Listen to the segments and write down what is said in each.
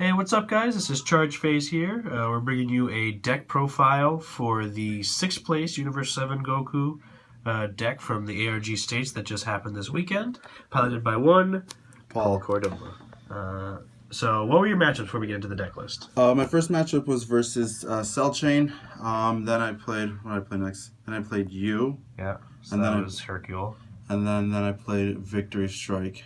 Hey, what's up, guys? This is Charge Phase here. We're bringing you a deck profile for the 6th place U7 Goku deck from the ARG States that just happened this weekend, piloted by one Paul Cordova. So, what were your matchups before we get into the deck list? My first matchup was versus Cell Chain. Then I played. What did I play next? Then I played You. Yeah, so and that then was Hercule. And then I played Victory Strike.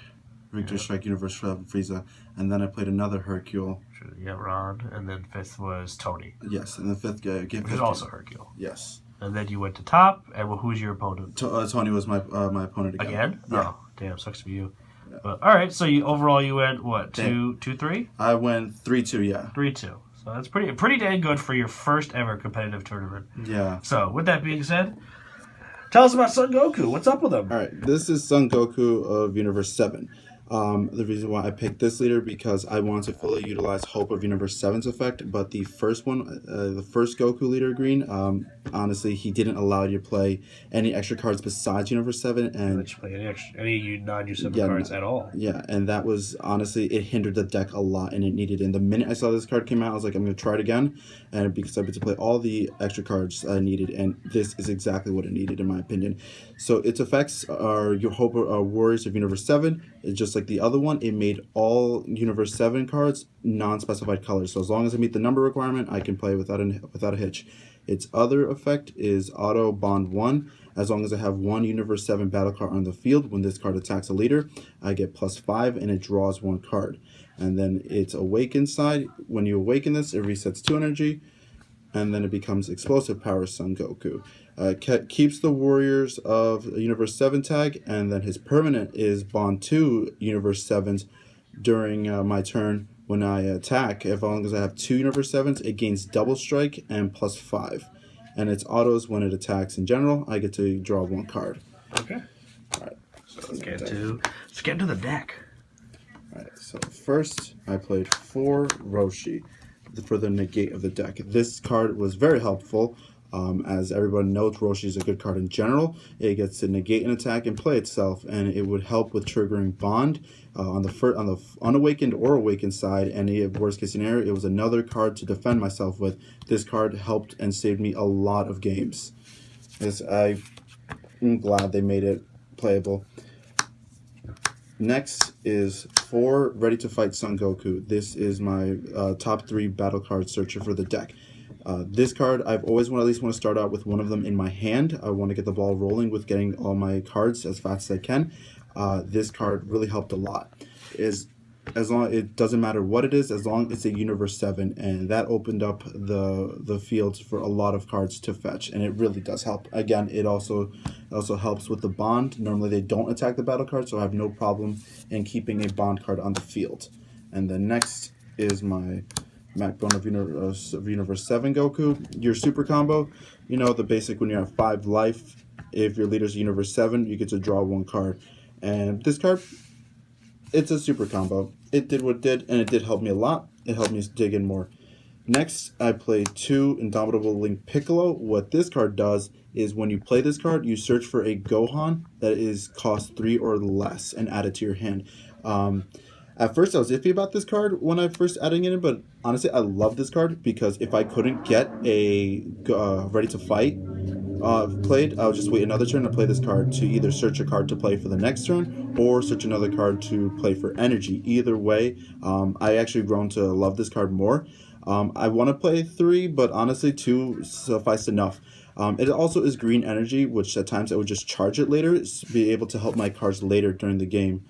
Strike Universe Frieza. And then I played another Hercule. Yeah, Ron. And then 5th was Tony. Yes, and the 5th game. Which is also Hercule. Yes. And then you went to top, and who's your opponent? Tony was my opponent again. Again? Yeah. Oh, damn, sucks for you. Yeah. But, all right, so overall you went, what, 2-3? I went 3-2, yeah. 3-2. So that's pretty dang good for your first ever competitive tournament. Yeah. So, with that being said, tell us about Son Goku. What's up with him? All right, this is Son Goku of Universe 7. The reason why I picked this leader because I want to fully utilize Hope of Universe 7's effect, but the first one, the first Goku leader green, honestly, he didn't allow you to play any extra cards besides Universe 7. And let you play any non-U7 cards at all. Yeah, and that was, honestly, it hindered the deck a lot, and it needed it. And the minute I saw this card came out, I was like, I'm going to try it again, and because I had to play all the extra cards I needed, and this is exactly what it needed, in my opinion. So its effects are your Hope Warriors of Universe 7. It's just like the other one, it made all Universe 7 cards non-specified colors. So as long as I meet the number requirement, I can play without a hitch. Its other effect is Auto Bond 1. As long as I have one Universe 7 battle card on the field, when this card attacks a leader, I get +5 and it draws one card. And then its Awaken side, when you awaken this, it resets 2 energy, and then it becomes Explosive Power Son Goku. Keeps the Warriors of Universe 7 tag, and then his permanent is Bond 2 Universe 7s during my turn when I attack. As long as I have 2 Universe 7s, it gains Double Strike and +5. And its autos when it attacks in general, I get to draw one card. Okay. Alright. So let's get into the deck. Alright, so first I played 4 Roshi for the negate of the deck. This card was very helpful. As everyone knows, Roshi is a good card in general. It gets to negate an attack and play itself, and it would help with triggering Bond on the unawakened or awakened side. And worst case scenario, it was another card to defend myself with. This card helped and saved me a lot of games. I'm glad they made it playable. Next is 4 Ready to Fight Son Goku. This is my top 3 battle card searcher for the deck. This card, I've always at least want to start out with one of them in my hand. I want to get the ball rolling with getting all my cards as fast as I can. This card really helped a lot. It doesn't matter what it is, as long as it's a Universe 7, and that opened up the fields for a lot of cards to fetch, and it really does help. Again, it also helps with the Bond. Normally they don't attack the battle card, so I have no problem in keeping a Bond card on the field. And then next is my Backbone of Universe 7 Goku. Your super combo, the basic when you have 5 life, if your leader's Universe 7, you get to draw 1 card. And this card, it's a super combo. It did what it did, and it did help me a lot. It helped me dig in more. Next, I played 2 Indomitable Link Piccolo. What this card does is when you play this card, you search for a Gohan that is cost 3 or less and add it to your hand. At first, I was iffy about this card when I first adding it in, but honestly, I love this card because if I couldn't get a Ready to Fight played, I would just wait another turn to play this card to either search a card to play for the next turn or search another card to play for energy. Either way, I actually grown to love this card more. I want to play 3, but honestly, 2 suffice enough. It also is green energy, which at times I would just charge it later, be able to help my cards later during the game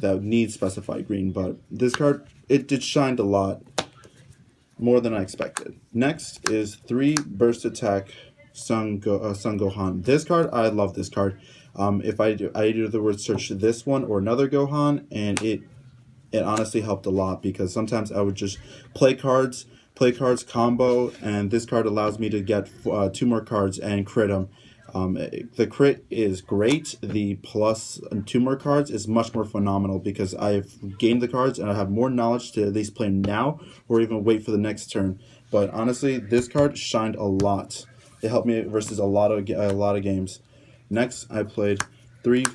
that need specified green. But this card, it did shine a lot more than I expected. Next is 3 Burst Attack Son Gohan. This card, I love this card. If I either would search this one or another Gohan, and it honestly helped a lot because sometimes I would just play cards combo, and this card allows me to get 2 more cards and crit them. The crit is great. The plus 2 more cards is much more phenomenal because I've gained the cards and I have more knowledge to at least play now or even wait for the next turn. But honestly, this card shined a lot. It helped me versus a lot of games. Next, I played three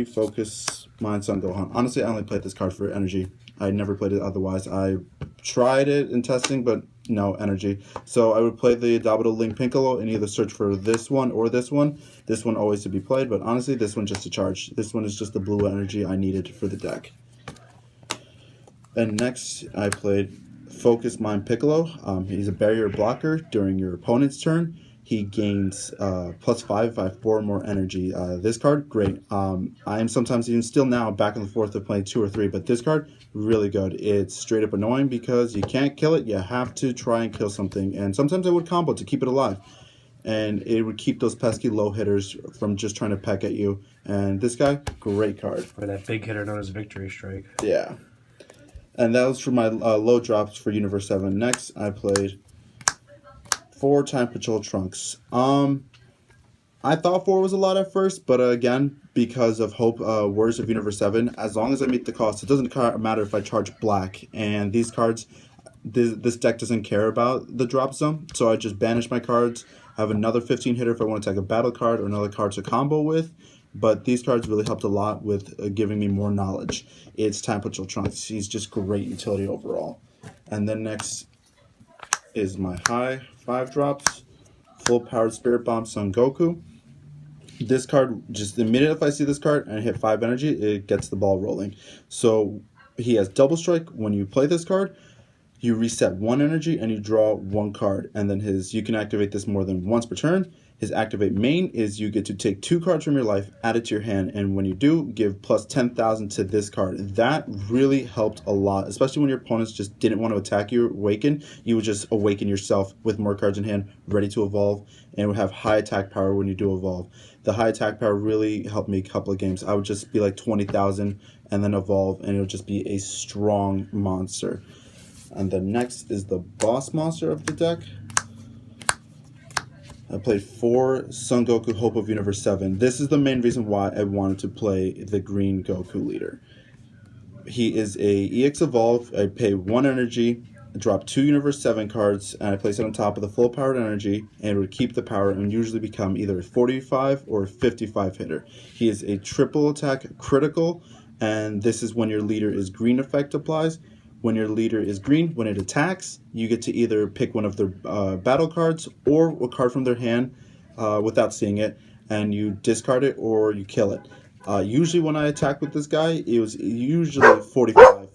Focus Mine's Son Gohan. Honestly, I only played this card for energy. I never played it otherwise. I tried it in testing, but no energy. So I would play the Dabdo Link Piccolo and either search for this one or this one. This one always to be played, but honestly, this one just to charge. This one is just the blue energy I needed for the deck. And next, I played Focus Mind Piccolo. He's a barrier blocker during your opponent's turn. He gains +5 if I have 4 more energy. This card, great. I am sometimes even still now back and forth of playing 2 or 3, but this card, really good. It's straight up annoying because you can't kill it. You have to try and kill something. And sometimes I would combo to keep it alive. And it would keep those pesky low hitters from just trying to peck at you. And this guy, great card. For that big hitter known as Victory Strike. Yeah. And that was for my low drops for Universe 7. Next, I played 4 Time Patrol Trunks. I thought 4 was a lot at first, but again, because of Hope Words of Universe 7, as long as I meet the cost, it doesn't matter if I charge black. And these cards, this deck doesn't care about the drop zone, so I just banish my cards. I have another 15 hitter if I want to take a battle card or another card to combo with. But these cards really helped a lot with giving me more knowledge. It's Time Patrol Trunks. He's just great utility overall. And then next is my high 5 drops. Full Powered Spirit Bomb Son Goku. This card, just the minute if I see this card and I hit 5 energy, it gets the ball rolling. So he has Double Strike. When you play this card, you reset 1 energy and you draw 1 card. And then you can activate this more than once per turn. His activate main is you get to take 2 cards from your life, add it to your hand, and when you do, give plus 10,000 to this card. That really helped a lot, especially when your opponents just didn't want to attack you, awaken. You would just awaken yourself with more cards in hand, ready to evolve, and would have high attack power when you do evolve. The high attack power really helped me a couple of games. I would just be like 20,000 and then evolve, and it would just be a strong monster. And the next is the boss monster of the deck. I played 4 Son Goku Hope of Universe 7. This is the main reason why I wanted to play the green Goku leader. He is a EX Evolve. I pay 1 energy, drop 2 Universe 7 cards, and I place it on top of the full powered energy, and it would keep the power and usually become either a 45 or a 55 hitter. He is a triple attack critical, and this is when your leader is green effect applies. When your leader is green, when it attacks, you get to either pick one of their battle cards or a card from their hand without seeing it, and you discard it or you kill it. Usually when I attack with this guy, it was usually 45.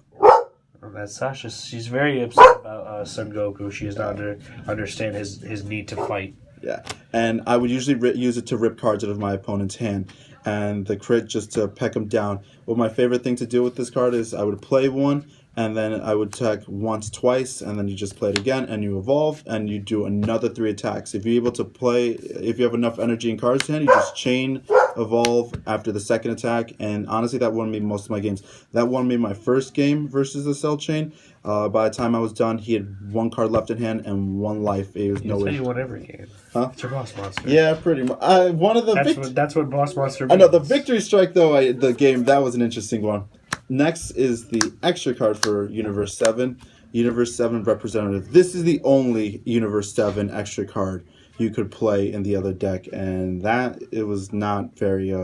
That's Sasha. She's very upset about Son Goku. She does not understand his need to fight. Yeah, and I would usually use it to rip cards out of my opponent's hand, and the crit just to peck him down. Well, my favorite thing to do with this card is I would play one, and then I would attack once, twice, and then you just play it again, and you evolve, and you do another 3 attacks. If you're able to play, if you have enough energy and cards to hand, you just chain evolve after the second attack, and honestly, that won me most of my games. That won me my first game versus the Cell Chain. By the time I was done, he had 1 card left in hand and 1 life. It was no way. You won every game. Huh? It's your boss monster. Yeah, pretty much. One of the that's what boss monster means. I know the Victory Strike though. The game that was an interesting one. Next is the extra card for Universe 7. Universe 7 representative. This is the only Universe 7 extra card you could play in the other deck, and that it was not very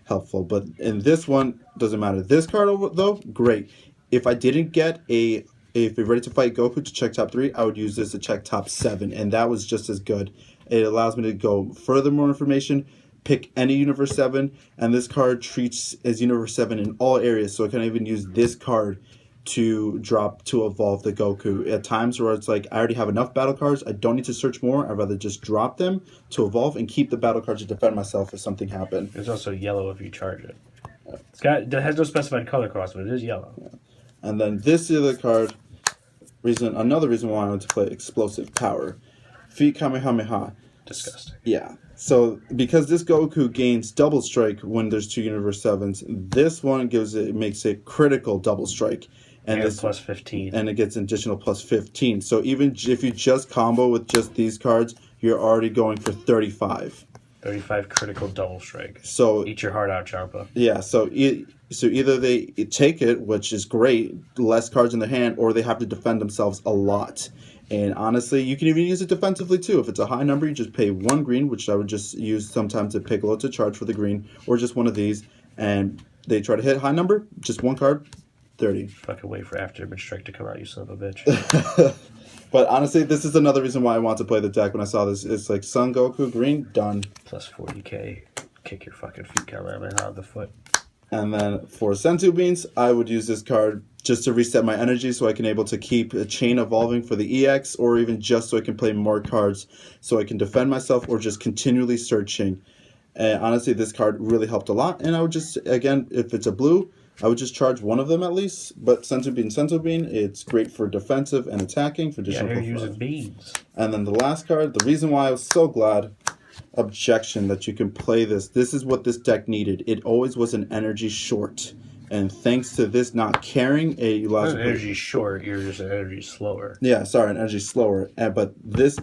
helpful. But in this one, doesn't matter. This card though, great. If I didn't get if you're ready to fight Goku to check top 3, I would use this to check top 7, and that was just as good. It allows me to go further more information, pick any Universe 7, and this card treats as Universe 7 in all areas, so I can even use this card to drop to evolve the Goku. At times where it's like, I already have enough battle cards, I don't need to search more, I'd rather just drop them to evolve and keep the battle cards to defend myself if something happened. There's also yellow if you charge it. It has no specified color cost, but it is yellow. Yeah. And then this other card, another reason why I wanted to play Explosive Power. Feet Kamehameha. Disgusting. Yeah. So, because this Goku gains double strike when there's 2 Universe 7s, this one makes it critical double strike. And it's plus 15. And it gets an additional plus 15. So, even if you just combo with just these cards, you're already going for 35. 35 critical double strike. So eat your heart out, Champa. Yeah, so either they take it, which is great, less cards in their hand, or they have to defend themselves a lot. And honestly, you can even use it defensively too. If it's a high number, you just pay 1 green, which I would just use sometimes at Piccolo to charge for the green, or just one of these, and They try to hit high number, just one card, 30. Fucking wait for After Image Strike to come out, you son of a bitch. But honestly, this is another reason why I want to play the deck when I saw this. It's like Son Goku, green, done. Plus 40k. Kick your fucking feet, Kamehameha out of the foot. And then for Senzu Beans, I would use this card just to reset my energy so I can able to keep a chain evolving for the EX, or even just so I can play more cards so I can defend myself or just continually searching. And honestly, this card really helped a lot. And I would just, again, if it's a blue, I would just charge one of them at least. But Senzu Bean, it's great for defensive and attacking for additional you're using beans. And then the last card, the reason why I was so glad, Objection, that you can play this. This is what this deck needed. It always was an energy short. And thanks to this not carrying a An energy short, you're just an energy slower. Yeah, sorry, an energy slower. But this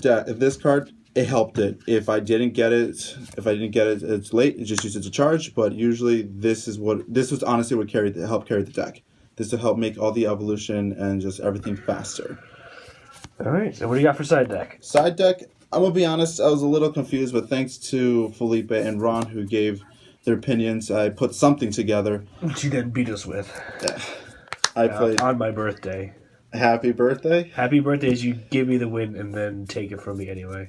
card, it helped it. If I didn't get it, it's late. You just use it to charge. But usually, this was honestly what helped carry the deck. This will help make all the evolution and just everything faster. All right. So what do you got for side deck? Side deck. I'm gonna be honest. I was a little confused, but thanks to Felipe and Ron who gave their opinions, I put something together. Which you then beat us with. I played on my birthday. Happy birthday. Happy birthday is you give me the win and then take it from me anyway.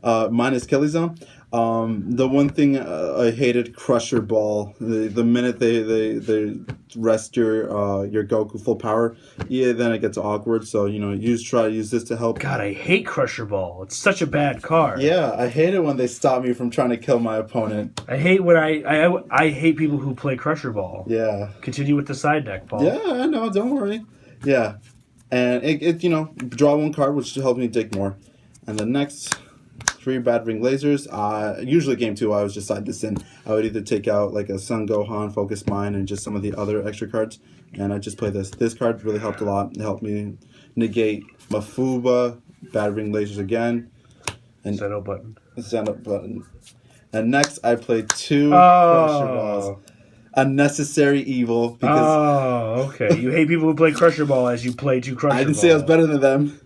Mine is Kelly Zone. The one thing I hated, Crusher Ball. The minute they rest your Goku full power, then it gets awkward. So try to use this to help. God, I hate Crusher Ball. It's such a bad card. Yeah, I hate it when they stop me from trying to kill my opponent. I hate when I hate people who play Crusher Ball. Yeah. Continue with the side deck, Paul. Yeah, I know. Don't worry. Yeah, and it draw one card, which helps me dig more, and the next 3 Bad Ring Lasers. Usually game 2, I was just side this in. I would either take out like a Sun Gohan, Focus Mine, and just some of the other extra cards, and I just play this. This card really helped a lot. It helped me negate Mafuba, Bad Ring Lasers again, and Zeno button. And next, I played 2 Crusher Balls. Unnecessary evil. Because okay. You hate people who play Crusher Ball as you play 2 Crusher Balls. I didn't say I was better than them.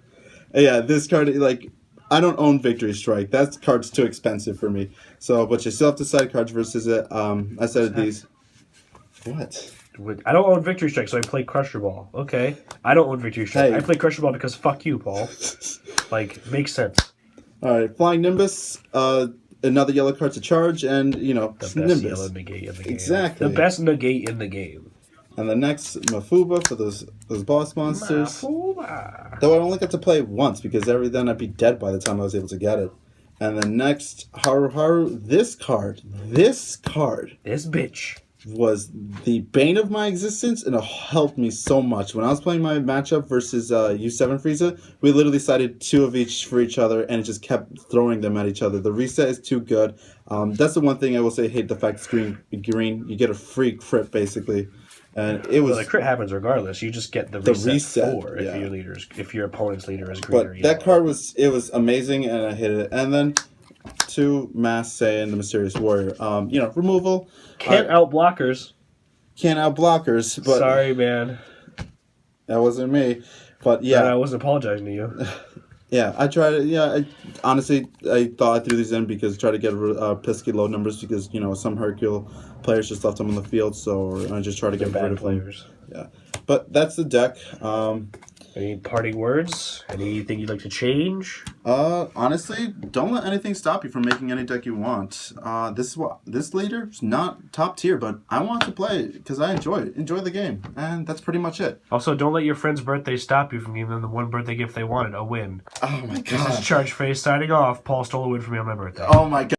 Yeah, this card, I don't own Victory Strike. That card's too expensive for me. So, but you still have to side cards versus it. I said these. What? I don't own Victory Strike, so I play Crusher Ball. Okay. I don't own Victory Strike. Hey. I play Crusher Ball because fuck you, Paul. Makes sense. All right, Flying Nimbus. Another yellow card to charge, and the best Nimbus. Yellow negate in the game. Exactly. The best negate in the game. And the next Mafuba for those boss monsters. Mafuba. Though I only got to play it once because then I'd be dead by the time I was able to get it. And the next Haru. This card. This bitch. Was the bane of my existence, and it helped me so much. When I was playing my matchup versus U7 Frieza, we literally sided 2 of each for each other, and it just kept throwing them at each other. The reset is too good. That's the one thing I will say. I hate the fact it's green. You get a free crit basically, and it was. Well, the crit happens regardless. You just get the reset 4 if your opponent's leader is green. But that card was amazing, and I hated it. And then 2 Mass Saiyan, the Mysterious Warrior. Removal. Can't out blockers. But sorry, man. That wasn't me. But yeah, I wasn't apologizing to you. Yeah, I tried it. Yeah, honestly, I thought I threw these in because I tried to get pesky low numbers because some Hercule players just left them on the field, so I just try to get rid of players. Yeah, but that's the deck. Any parting words? Anything you'd like to change? Honestly, don't let anything stop you from making any deck you want. This leader is not top tier, but I want to play it because I enjoy the game, and that's pretty much it. Also, don't let your friend's birthday stop you from giving them the one birthday gift they wanted, a win. Oh my god. This is Charge Face signing off. Paul stole a win from me on my birthday. Oh my god.